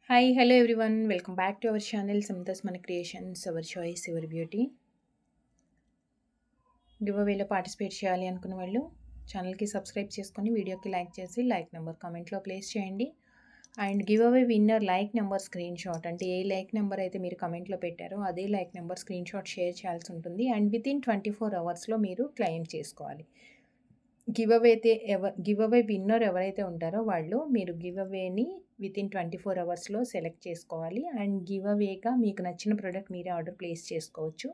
Hi, hello everyone. Welcome back to our channel Samita's Mana Creations, our choice, our beauty. గివ్ అవేలో participate చేయాలి అనుకున్న వాళ్ళు ఛానల్కి సబ్స్క్రైబ్ చేసుకొని వీడియోకి లైక్ చేసి లైక్ నెంబర్ కామెంట్లో ప్లేస్ చేయండి. And giveaway winner like number screenshot అంటే ఏ లైక్ నెంబర్ అయితే మీరు కమెంట్లో పెట్టారో అదే like number screenshot share చేయాల్సి ఉంటుంది. అండ్ వితిన్ 24 అవర్స్లో మీరు క్లెయిమ్ చేసుకోవాలి. గివ్ అవే విన్నర్ ఎవరైతే ఉంటారో వాళ్ళు మీరు గివ్ అవేని వితిన్ 24 అవర్స్లో సెలెక్ట్ చేసుకోవాలి. అండ్ గివ్ అవేగా మీకు నచ్చిన ప్రోడక్ట్ మీరే ఆర్డర్ ప్లేస్ చేసుకోవచ్చు.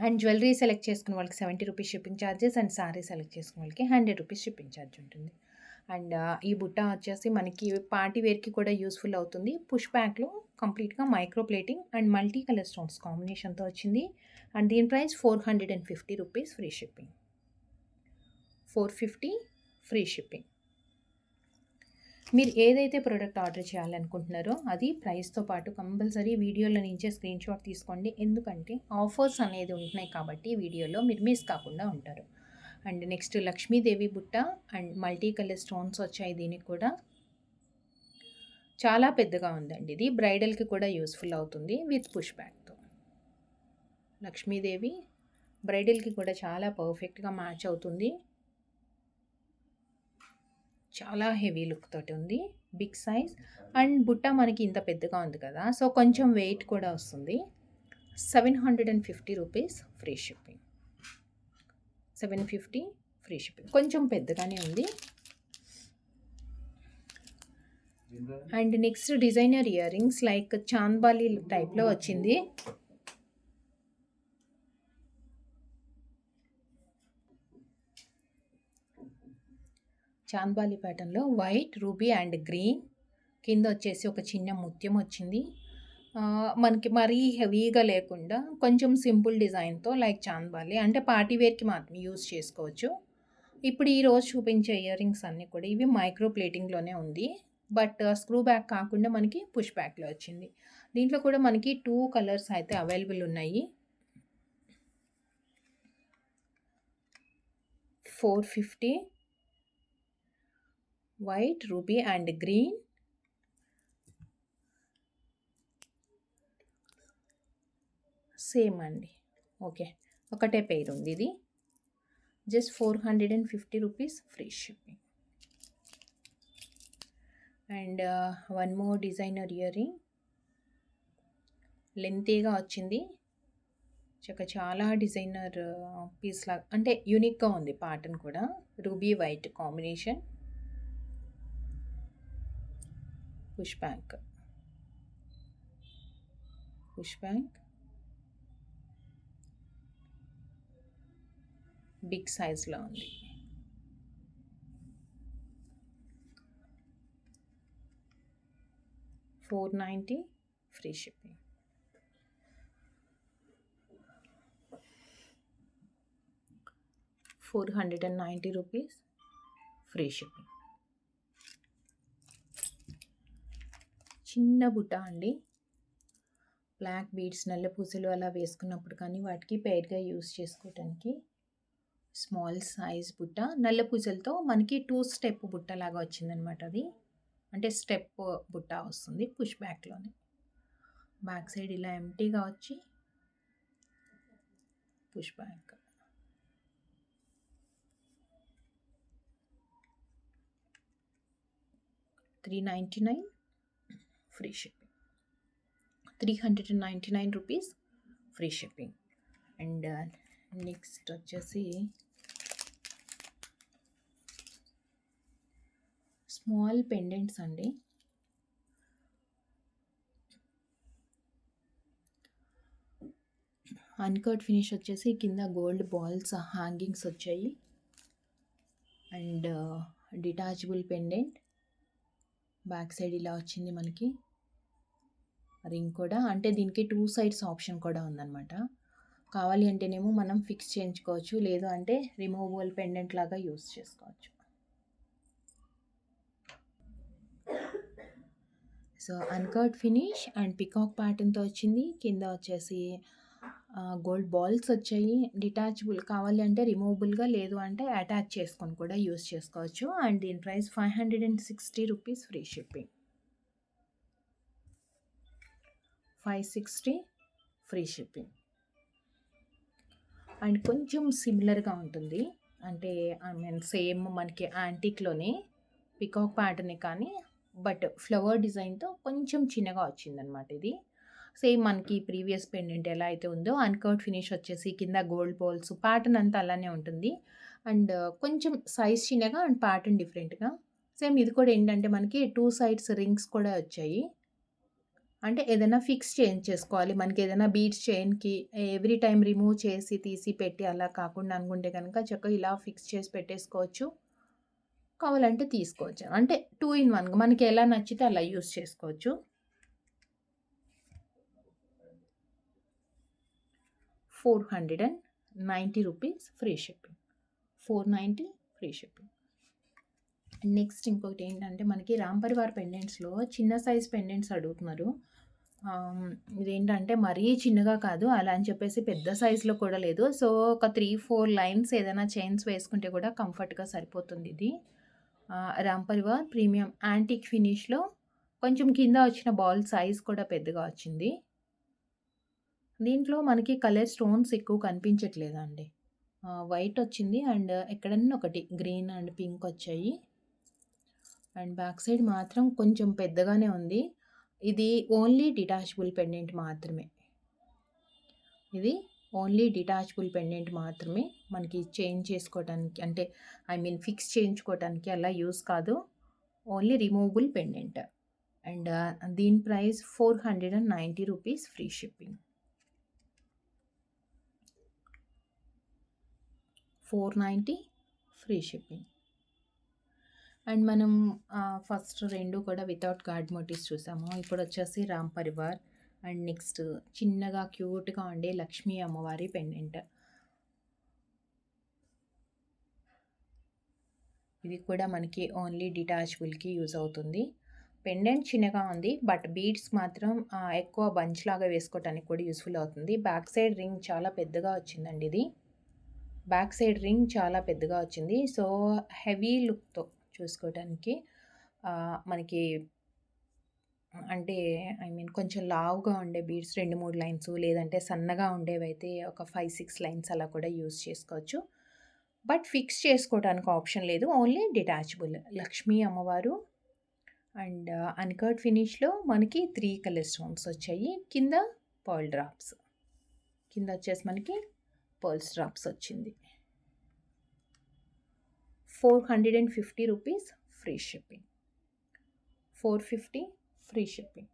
అండ్ జ్యువెలరీ సెలెక్ట్ చేసుకున్న వాళ్ళకి 70 rupees shipping charges and sorry select చేసుకున్న వాళ్ళకి 100 రూపీస్ షిప్పింగ్ ఛార్జ్ ఉంటుంది. అండ్ ఈ బుట్ట వచ్చేసి మనకి పార్టీ వేర్కి కూడా యూస్ఫుల్ అవుతుంది. పుష్ బ్యాక్లో కంప్లీట్గా micro plating and multi colour stones కాంబినేషన్తో వచ్చింది. అండ్ దీని price 450 rupees free shipping. 450 free shipping. మీరు ఏదైతే ప్రోడక్ట్ ఆర్డర్ చేయాలనుకుంటున్నారో అది ప్రైస్తో పాటు కంపల్సరీ వీడియోలో నుంచే స్క్రీన్ షాట్ తీసుకోండి. ఎందుకంటే ఆఫర్స్ అనేది ఉంటున్నాయి కాబట్టి వీడియోలో మీరు మిస్ కాకుండా ఉంటారు. అండ్ నెక్స్ట్ లక్ష్మీదేవి బుట్ట అండ్ మల్టీ కలర్ స్టోన్స్ వచ్చాయి. దీనికి కూడా చాలా పెద్దగా ఉందండి. ఇది బ్రైడల్కి కూడా యూస్ఫుల్ అవుతుంది విత్ పుష్ బ్యాక్తో. లక్ష్మీదేవి బ్రైడల్కి కూడా చాలా పర్ఫెక్ట్గా మ్యాచ్ అవుతుంది. చాలా హెవీ లుక్ తోటి ఉంది. బిగ్ సైజ్ అండ్ బుట్ట మనకి ఇంత పెద్దగా ఉంది కదా, సో కొంచెం వెయిట్ కూడా వస్తుంది. 750 rupees free shipping. 750 free shipping. కొంచెం పెద్దగానే ఉంది. And next designer ear rings like chandbali టైప్లో వచ్చింది. చాంద్బాలి ప్యాటర్న్లో వైట్, రూబీ అండ్ గ్రీన్ కింద వచ్చేసి ఒక చిన్న ముత్యం వచ్చింది. మనకి మరీ హెవీగా లేకుండా కొంచెం సింపుల్ డిజైన్తో లైక్ చాంద్బాలి అంటే పార్టీ వేర్కి మాత్రం యూజ్ చేసుకోవచ్చు. ఇప్పుడు ఈరోజు చూపించే ఇయర్ రింగ్స్ అన్నీ కూడా ఇవి మైక్రో ప్లేటింగ్లోనే ఉంది. బట్ స్క్రూ బ్యాక్ కాకుండా మనకి పుష్ బ్యాక్లో వచ్చింది. దీంట్లో కూడా మనకి 2 కలర్స్ అయితే అవైలబుల్ ఉన్నాయి. 450 white, ruby and green. Same అండి. ఓకే, ఒకటే పేరు ఉంది. ఇది just 450 rupees free shipping. And one more designer earring లెంతీగా వచ్చింది. చాలా డిజైనర్ పీస్ లాగా అంటే యూనిక్గా ఉంది. ప్యాటర్న్ కూడా ruby white combination. Push back big సైజ్లో ఉంది. $490 ఫ్రీ షిప్పింగ్. $490 free shipping. చిన్న బుట్ట అండి. బ్లాక్ బీడ్స్, నల్ల పూసలు అలా వేసుకున్నప్పుడు కానీ వాటికి పెయిర్గా యూస్ చేసుకోవటానికి స్మాల్ సైజ్ బుట్ట. నల్ల పూసలతో మనకి 2 స్టెప్ బుట్ట లాగా వచ్చిందనమాట. అది అంటే స్టెప్ బుట్ట వస్తుంది పుష్ బ్యాక్లోనే. బ్యాక్ సైడ్ ఇలా ఎంటీగా వచ్చి push back. $399 free shipping. 399 rupees free shipping. And next వచ్చేసి స్మాల్ పెండెంట్స్ అండి. అన్కట్ ఫినిష్ వచ్చేసి కింద గోల్డ్ బాల్స్ హ్యాంగింగ్స్ వచ్చాయి. And detachable pendant back side ఇలా వచ్చింది మనకి. రింగ్ కూడా అంటే దీనికి 2 సైడ్స్ ఆప్షన్ కూడా ఉందన్నమాట. కావాలి అంటేనేమో మనం ఫిక్స్ చేయించుకోవచ్చు, లేదు అంటే రిమూవబుల్ పెండెంట్ లాగా యూస్ చేసుకోవచ్చు. So uncut finish and peacock ప్యాటర్న్తో వచ్చింది. కింద వచ్చేసి గోల్డ్ బాల్స్ వచ్చాయి. డిటాచబుల్ కావాలి అంటే రిమూవబుల్గా, లేదు అంటే అటాచ్ చేసుకొని కూడా యూస్ చేసుకోవచ్చు. అండ్ దీని price 560 rupees free shipping. 560 free shipping. And కొంచెం సిమిలర్గా ఉంటుంది, అంటే ఐ మీన్ సేమ్ మనకి యాంటిక్లోనే పికాక్ ప్యాటర్నే కానీ బట్ ఫ్లవర్ డిజైన్తో కొంచెం చిన్నగా వచ్చిందనమాట. ఇది సేమ్ మనకి ప్రీవియస్ పెండెంట్ ఎలా అయితే ఉందో అన్కర్డ్ ఫినిష్ వచ్చేసి కింద గోల్డ్ బాల్స్ ప్యాటర్న్ అంతా అలానే ఉంటుంది. అండ్ కొంచెం సైజ్ చిన్నగా అండ్ ప్యాటర్న్ డిఫరెంట్గా. సేమ్ ఇది కూడా ఏంటంటే మనకి 2 సైడ్స్ రింగ్స్ కూడా వచ్చాయి. అంటే ఏదైనా ఫిక్స్ చేసుకోవాలి. మనకి ఏదైనా బీడ్స్ చైన్‌కి ఎవ్రీ టైమ్ రిమూవ్ చేసి, తీసి, పెట్టి అలా కాకుండా అనుకుంటే గనక చక్కగా ఇలా ఫిక్స్ చేసి పెట్టేసుకోవచ్చు. కావాలంటే తీసుకోవచ్చు. అంటే 2 ఇన్ 1 మనకి ఎలా నచ్చితే అలా యూజ్ చేసుకోవచ్చు. 490 rupees free shipping. 490 free shipping. Next ఇంకొకటి ఏంటంటే మనకి రామ్ పరివార్ పెండెంట్స్‌లో చిన్న సైజ్ పెండెంట్స్ అడుగుతున్నారు. ఇదేంటంటే మరీ చిన్నగా కాదు, అలా అని చెప్పేసి పెద్ద సైజులో కూడా లేదు. సో ఒక 3, 4 లైన్స్ ఏదైనా చైన్స్ వేసుకుంటే కూడా కంఫర్ట్‌గా సరిపోతుంది ఇది. రామ్ పరివార్ ప్రీమియం యాంటిక్ ఫినిష్‌లో కొంచెం కింద వచ్చిన బాల్ సైజ్ కూడా పెద్దగా వచ్చింది. దీంట్లో మనకి కలర్ స్టోన్స్ ఎక్కువ కనిపించట్లేదండి. వైట్ వచ్చింది అండ్ ఎక్కడన్నా ఒకటి గ్రీన్ అండ్ పింక్ వచ్చాయి. అండ్ బ్యాక్ సైడ్ మాత్రం కొంచెం పెద్దగానే ఉంది. ఇది ఓన్లీ డిటాచబుల్ పెండెంట్ మాత్రమే. ఇది ఓన్లీ డిటాచబుల్ పెండెంట్ మాత్రమే. మనకి చేంజ్ చేసుకోవడానికి అంటే ఐ మీన్ ఫిక్స్ చేయించుకోవడానికి అలా యూస్ కాదు. Only removable pendant. అండ్ దీని price 490 rupees free shipping. 490 free shipping. And మనం ఫస్ట్ 2 కూడా వితౌట్ గాడ్ మోటివ్స్ చూసాము. ఇప్పుడు వచ్చేసి రామ్ పరివార్ అండ్ నెక్స్ట్ చిన్నగా క్యూట్గా ఉండే లక్ష్మీ అమ్మవారి పెండెంట్. ఇది కూడా మనకి ఓన్లీ డిటాచబుల్కి యూజ్ అవుతుంది. పెండెంట్ చిన్నగా ఉంది బట్ బీడ్స్ మాత్రం ఎక్కువ బంచ్ లాగా వేసుకోవడానికి కూడా యూస్ఫుల్ అవుతుంది. బ్యాక్ సైడ్ రింగ్ చాలా పెద్దగా వచ్చిందండి. ఇది బ్యాక్ సైడ్ రింగ్ చాలా పెద్దగా వచ్చింది. సో హెవీ లుక్తో చూసుకోవడానికి మనకి అంటే ఐ మీన్ కొంచెం లావుగా ఉండే బీడ్స్ 2, 3 లైన్స్ లేదంటే సన్నగా ఉండేవైతే ఒక 5, 6 లైన్స్ అలా కూడా యూజ్ చేసుకోవచ్చు. బట్ ఫిక్స్ చేసుకోవడానికి ఆప్షన్ లేదు, ఓన్లీ డిటాచబుల్. లక్ష్మీ అమ్మవారు అండ్ అన్కర్డ్ ఫినిష్లో మనకి 3 కలర్ స్టోన్స్ వచ్చాయి. కింద పర్ల్ డ్రాప్స్, కింద వచ్చేసి మనకి పర్ల్స్ డ్రాప్స్ వచ్చింది. 450 rupees free shipping. 450 free shipping.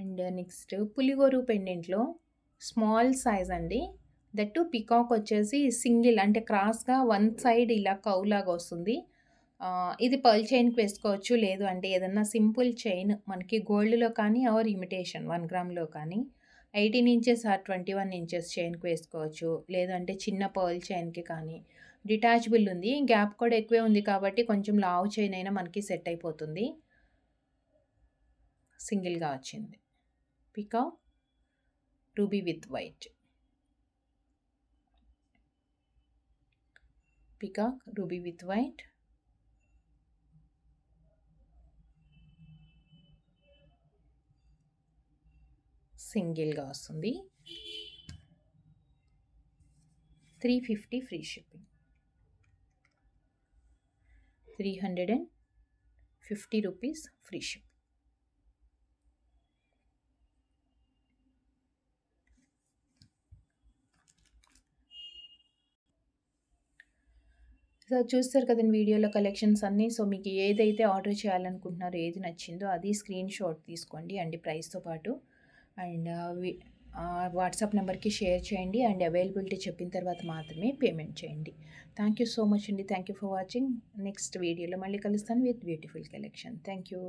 And next పులిగోరు పెండెంట్లో స్మాల్ సైజ్ అండి. దట్టు పికాక్ వచ్చేసి సింగిల్ అంటే క్రాస్గా వన్ సైడ్ ఇలా కవ్ లాగా వస్తుంది. ఇది పర్ల్ చైన్కి వేసుకోవచ్చు, లేదు అంటే ఏదన్నా సింపుల్ చైన్ మనకి గోల్డ్లో కానీ ఆర్ ఇమిటేషన్ 1 గ్రామ్లో కానీ 18 ఇంచెస్ ఆర్ 21 ఇంచెస్ చైన్కి వేసుకోవచ్చు, లేదంటే చిన్న పర్ల్ చైన్కి కానీ. డిటాచబుల్ ఉంది, గ్యాప్ కూడా ఎక్కువే ఉంది కాబట్టి కొంచెం లావు చైన్ అయినా మనకి సెట్ అయిపోతుంది. సింగిల్గా వచ్చింది. Peacock ruby with white. Peacock ruby with white. సింగిల్గా వస్తుంది. 350 free shipping. 350 rupees free shipping. So చూస్తారు కదండి వీడియోలో కలెక్షన్స్ అన్నీ. సో మీకు ఏదైతే ఆర్డర్ చేయాలనుకుంటున్నారో, ఏది నచ్చిందో అది స్క్రీన్ షాట్ తీసుకోండి అండి ప్రైస్తో పాటు. అండ్ వాట్సాప్ నెంబర్కి షేర్ చేయండి అండ్ అవైలబిలిటీ చెప్పిన తర్వాత మాత్రమే పేమెంట్ చేయండి. థ్యాంక్ యూ సో మచ్ అండి. Thank you for watching. Next వీడియోలో మళ్ళీ కలుస్తాను with beautiful collection. Thank you.